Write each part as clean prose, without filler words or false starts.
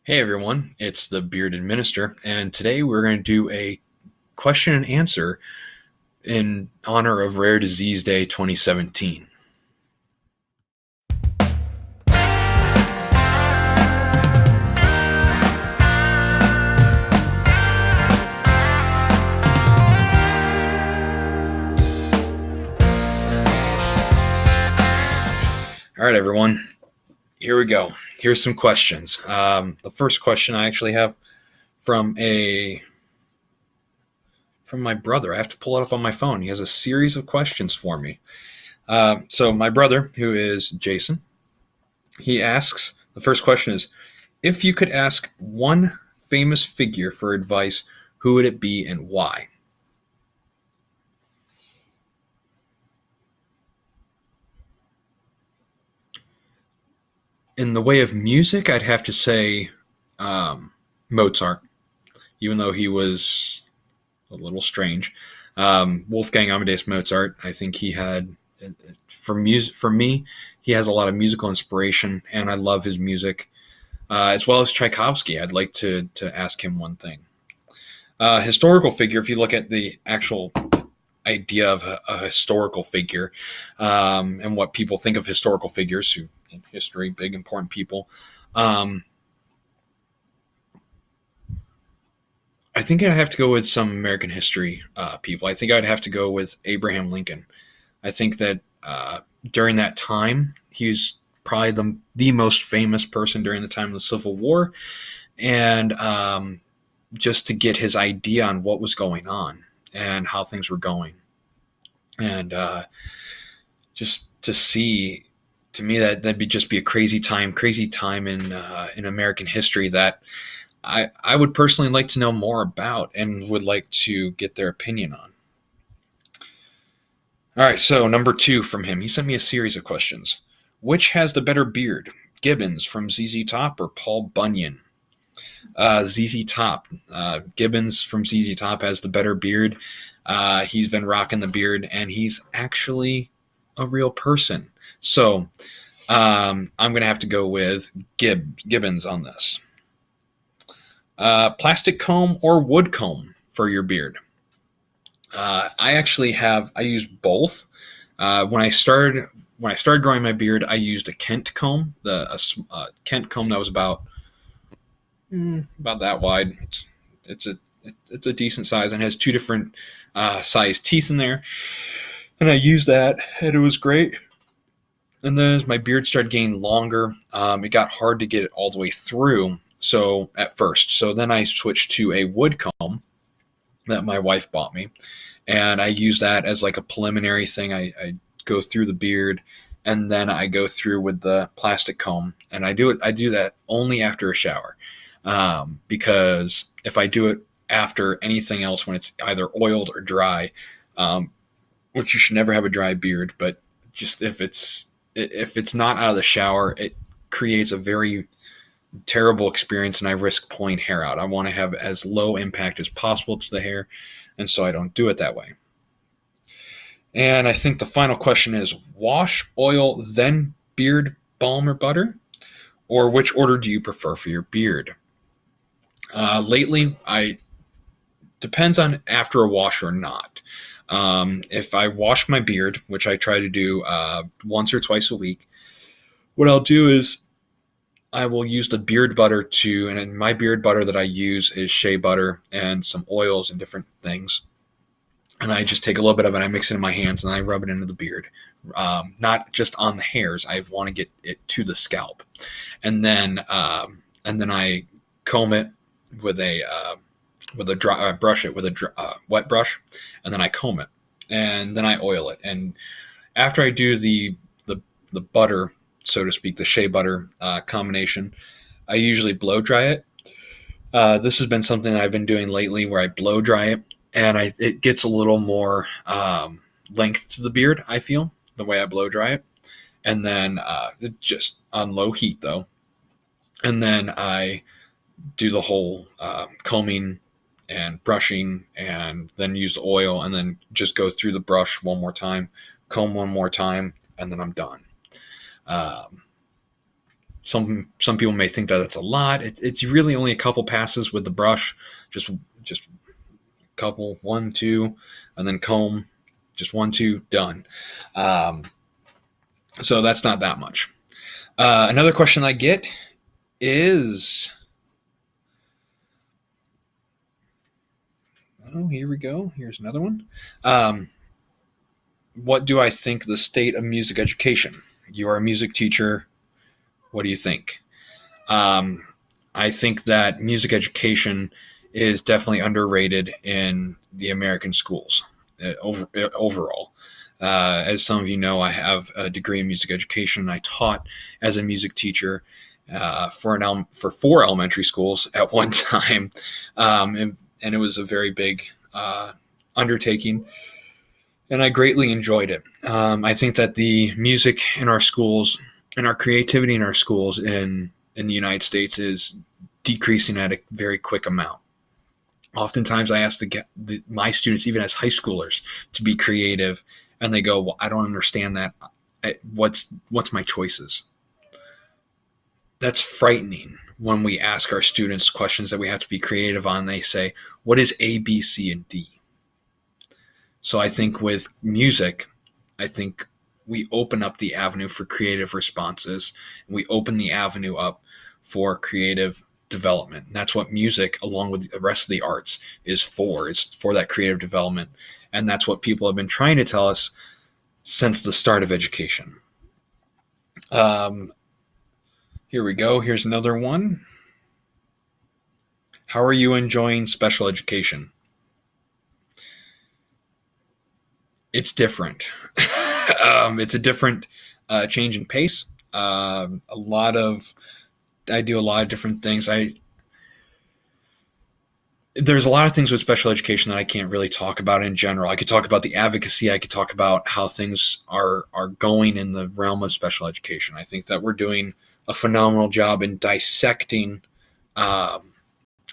Hey everyone, it's the Bearded Minister, and today we're going to do a question and answer in honor of Rare Disease Day 2017. All right, everyone, here we go. Here's some questions. The first question I actually have from my brother. I have to pull it up on my phone. He has a series of questions for me. So my brother, who is Jason, he asks, the first question is, if you could ask one famous figure for advice, who would it be and why? In the way of music, I'd have to say Mozart, even though he was a little strange. Wolfgang Amadeus Mozart, I think he had, for me, he has a lot of musical inspiration, and I love his music, as well as Tchaikovsky. I'd like to ask him one thing. Historical figure, if you look at the actual idea of a historical figure, and what people think of historical figures who in history, big important people. I think I'd have to go with some American history people. I think I'd have to go with Abraham Lincoln. I think that during that time, he was probably the most famous person during the time of the Civil War, and just to get his idea on what was going on and how things were going, and just to see, to me, that'd be just be a crazy time in American history that I would personally like to know more about and would like to get their opinion on. All right, so number two from him, he sent me a series of questions. Which has the better beard, Gibbons from ZZ Top or Paul Bunyan? ZZ Top. Gibbons from ZZ Top has the better beard. He's been rocking the beard, and he's actually a real person. So I'm going to have to go with Gibbons on this. Plastic comb or wood comb for your beard? I use both. When I started growing my beard, I used a Kent comb, a Kent comb that was about that wide. It's a decent size and has two different size teeth in there, and I used that, and it was great. And then as my beard started getting longer, it got hard to get it all the way through. So at first, so then I switched to a wood comb that my wife bought me, and I use that as like a preliminary thing. I go through the beard, and then I go through with the plastic comb, and I do that only after a shower, because if I do it after anything else, when it's either oiled or dry, which you should never have a dry beard, but just if it's not out of the shower, it creates a very terrible experience, and I risk pulling hair out. I want to have as low impact as possible to the hair, and so I don't do it that way. And I think the final question is wash, oil, then beard balm or butter? Or which order do you prefer for your beard? Lately, I depends on after a wash or not. If I wash my beard, which I try to do once or twice a week, what I'll do is I will use the beard butter and my beard butter that I use is shea butter and some oils and different things. And I just take a little bit of it, I mix it in my hands, and I rub it into the beard. Not just on the hairs. I want to get it to the scalp. And then I comb it with a dry, brush it with a wet brush, and then I comb it, and then I oil it. And after I do the butter, so to speak, the shea butter combination, I usually blow dry it. This has been something that I've been doing lately, where I blow dry it, and it gets a little more length to the beard, I feel, the way I blow dry it. And then it just on low heat though, and then I do the whole combing and brushing, and then use the oil, and then just go through the brush one more time, comb one more time, and then I'm done. Um, Some people may think that that's a lot. It's really only a couple passes with the brush, just couple, 1, 2, and then comb, just 1, 2, done. Um, so that's not that much. Another question I get is, oh, here we go. Here's another one. Um, what do I think the state of music education? You are a music teacher. What do you think? Um, I think that music education is definitely underrated in the American schools overall. As some of you know, I have a degree in music education. I taught as a music teacher for 4 elementary schools at one time, and it was a very big undertaking, and I greatly enjoyed it. I think that the music in our schools and our creativity in our schools in the United States is decreasing at a very quick amount. Oftentimes, I ask my students, even as high schoolers, to be creative, and they go, "Well, I don't understand that. What's my choices?" That's frightening when we ask our students questions that we have to be creative on. They say, "What is A, B, C, and D?" So I think with music, I think we open up the avenue for creative responses, and we open the avenue up for creative development. And that's what music, along with the rest of the arts, is for. It's for that creative development. And that's what people have been trying to tell us since the start of education. Here we go. Here's another one. How are you enjoying special education? It's different. It's a different change in pace. I do a lot of different things. There's a lot of things with special education that I can't really talk about in general. I could talk about the advocacy. I could talk about how things are going in the realm of special education. I think that we're doing a phenomenal job in dissecting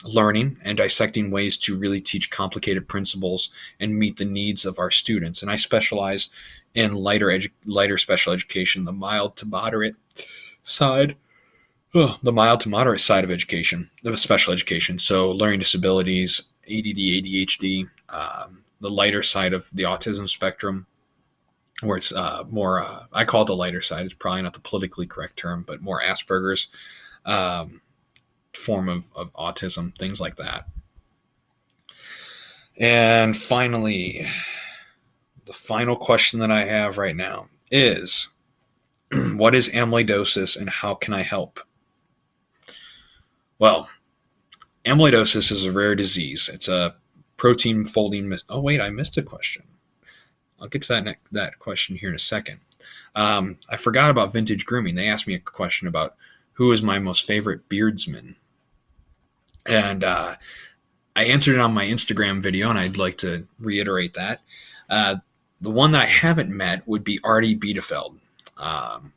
learning and dissecting ways to really teach complicated principles and meet the needs of our students. And I specialize in lighter special education, the mild to moderate side. The mild to moderate side of education, of special education. So learning disabilities, ADD, ADHD, the lighter side of the autism spectrum, where it's more, I call it the lighter side. It's probably not the politically correct term, but more Asperger's form of autism, things like that. And finally, the final question that I have right now is, what is amyloidosis and how can I help? Well, amyloidosis is a rare disease. It's a protein folding. Oh, wait, I missed a question. I'll get to that question here in a second. I forgot about vintage grooming. They asked me a question about who is my most favorite beardsman. And I answered it on my Instagram video, and I'd like to reiterate that. The one that I haven't met would be Artie Biedefeld.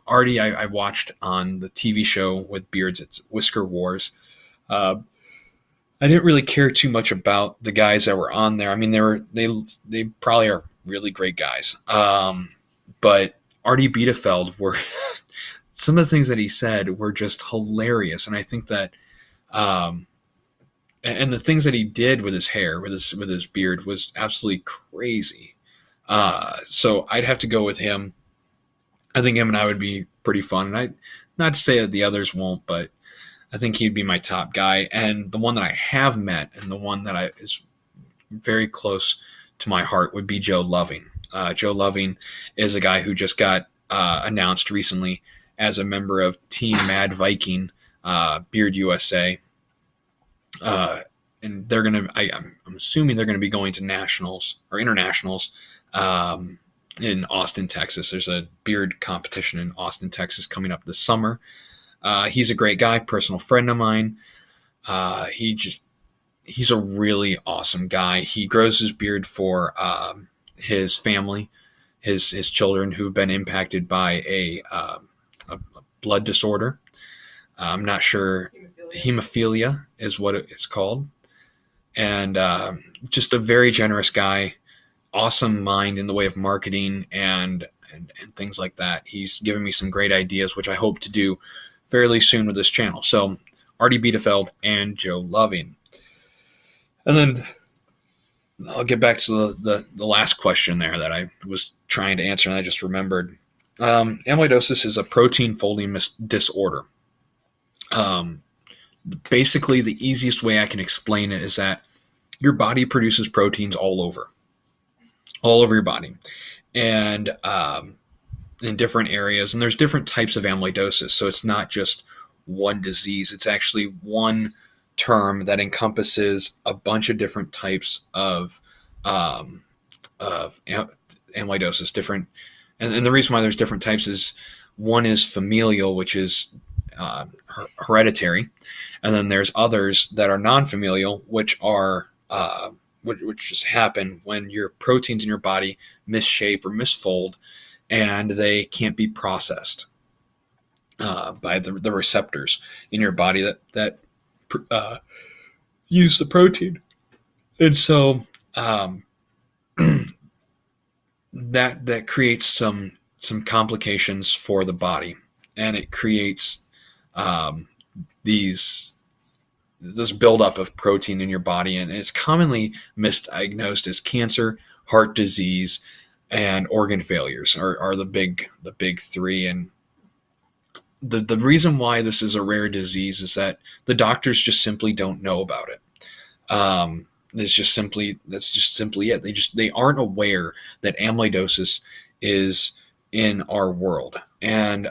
Artie, I watched on the TV show with beards. It's Whisker Wars. I didn't really care too much about the guys that were on there. I mean, they probably are really great guys. But Artie Biedefeld were some of the things that he said were just hilarious, and I think that and the things that he did with his hair, with his beard, was absolutely crazy. So I'd have to go with him. I think him and I would be pretty fun. And not to say that the others won't, but I think he'd be my top guy. And the one that I have met and the one that is very close to my heart would be Joe Loving. Joe Loving is a guy who just got announced recently as a member of Team Mad Viking, Beard USA. And they're going to, I'm assuming they're going to be going to nationals or internationals in Austin, Texas. There's a beard competition in Austin, Texas coming up this summer. He's a great guy, personal friend of mine. He's a really awesome guy. He grows his beard for his family, his children who've been impacted by a blood disorder. I'm not sure. Hemophilia is what it's called. And just a very generous guy, awesome mind in the way of marketing and things like that. He's given me some great ideas, which I hope to do fairly soon with this channel. So Artie Bielefeld and Joe Loving. And then I'll get back to the last question there that I was trying to answer, and I just remembered. Amyloidosis is a protein folding disorder. Basically, the easiest way I can explain it is that your body produces proteins all over your body, and in different areas. And there's different types of amyloidosis, so it's not just one disease. It's actually one term that encompasses a bunch of different types of amyloidosis. Different, and the reason why there's different types is one is familial, which is hereditary, and then there's others that are non-familial, which are which just happen when your proteins in your body misshape or misfold, and they can't be processed by the receptors in your body that use the protein. And so that creates some complications for the body, and it creates this buildup of protein in your body, and it's commonly misdiagnosed as cancer, heart disease, and organ failures are the big three. And the reason why this is a rare disease is that the doctors just simply don't know about it. That's just simply it. They aren't aware that amyloidosis is in our world, and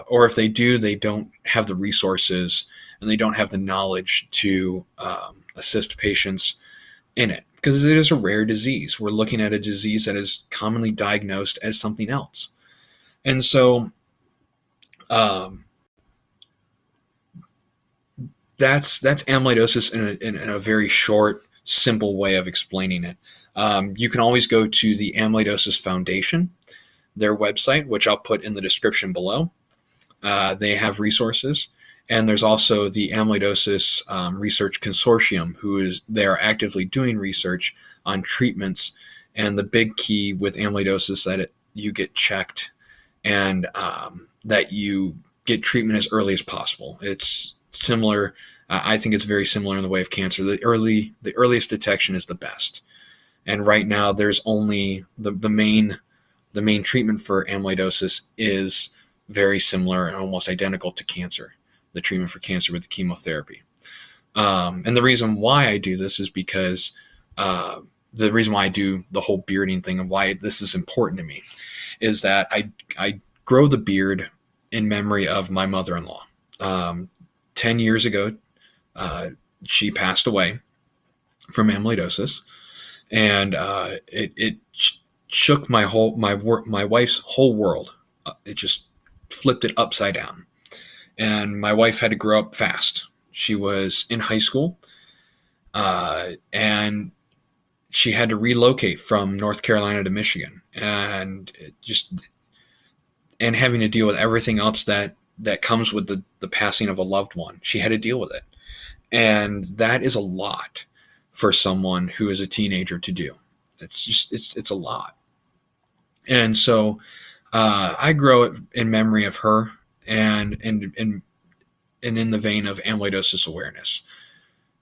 or if they do, they don't have the resources and they don't have the knowledge to assist patients in it, because it is a rare disease. We're looking at a disease that is commonly diagnosed as something else. And so that's amyloidosis in a very short, simple way of explaining it. You can always go to the Amyloidosis Foundation, their website, which I'll put in the description below. They have resources. And there's also the Amyloidosis Research Consortium, they are actively doing research on treatments. And the big key with amyloidosis that you get checked, and that you get treatment as early as possible. It's similar. I think it's very similar in the way of cancer. The earliest detection is the best. And right now, there's only the main treatment for amyloidosis is very similar and almost identical to cancer. The treatment for cancer with the chemotherapy. And the reason why I do this is because the reason why I do the whole bearding thing and why this is important to me is that I grow the beard in memory of my mother-in-law. 10 years ago, she passed away from amyloidosis, and it shook my wife's whole world. It just flipped it upside down. And my wife had to grow up fast. She was in high school, and she had to relocate from North Carolina to Michigan, and having to deal with everything else that comes with the passing of a loved one. She had to deal with it, and that is a lot for someone who is a teenager to do. It's a lot, and so I grow it in memory of her. And in the vein of amyloidosis awareness.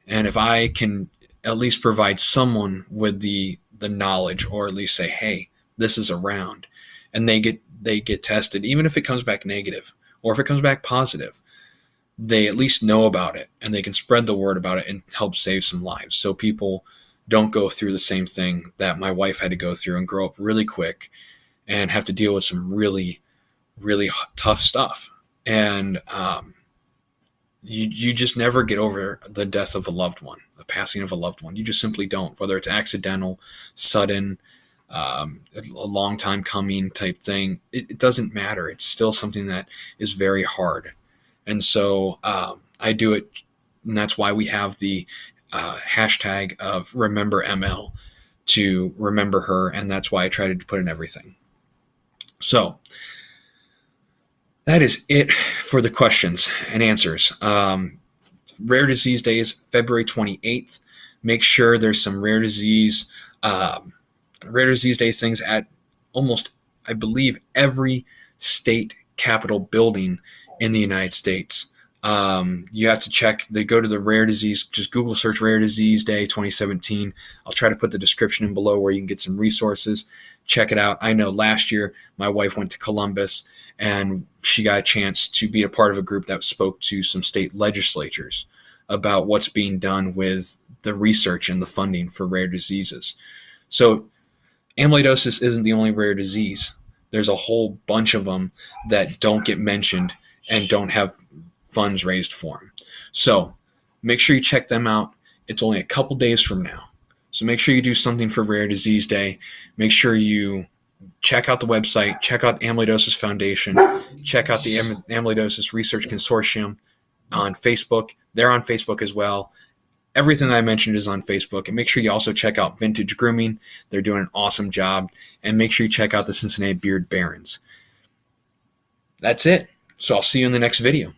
And if I can at least provide someone with the knowledge, or at least say, hey, this is around, and they get tested, even if it comes back negative or if it comes back positive, they at least know about it, and they can spread the word about it and help save some lives. So people don't go through the same thing that my wife had to go through and grow up really quick and have to deal with some really, really tough stuff. And you just never get over the death of a loved one, the passing of a loved one. You just simply don't, whether it's accidental, sudden, a long time coming type thing. It doesn't matter. It's still something that is very hard. And so I do it, and that's why we have the hashtag of Remember ML, to remember her, and that's why I try to put in everything. So that is it for the questions and answers. Rare Disease Day is February 28th. Make sure there's some Rare Disease Day things at almost, I believe, every state capitol building in the United States. You have to check. They go to the rare disease. Just Google search Rare Disease Day 2017. I'll try to put the description in below where you can get some resources. Check it out. I know last year my wife went to Columbus and she got a chance to be a part of a group that spoke to some state legislatures about what's being done with the research and the funding for rare diseases. So amyloidosis isn't the only rare disease. There's a whole bunch of them that don't get mentioned and don't have funds raised for them. So make sure you check them out. It's only a couple days from now. So make sure you do something for Rare Disease Day. Make sure you check out the website, check out the Amyloidosis Foundation, check out the Amyloidosis Research Consortium on Facebook. They're on Facebook as well. Everything that I mentioned is on Facebook. And make sure you also check out Vintage Grooming. They're doing an awesome job. And make sure you check out the Cincinnati Beard Barons. That's it. So I'll see you in the next video.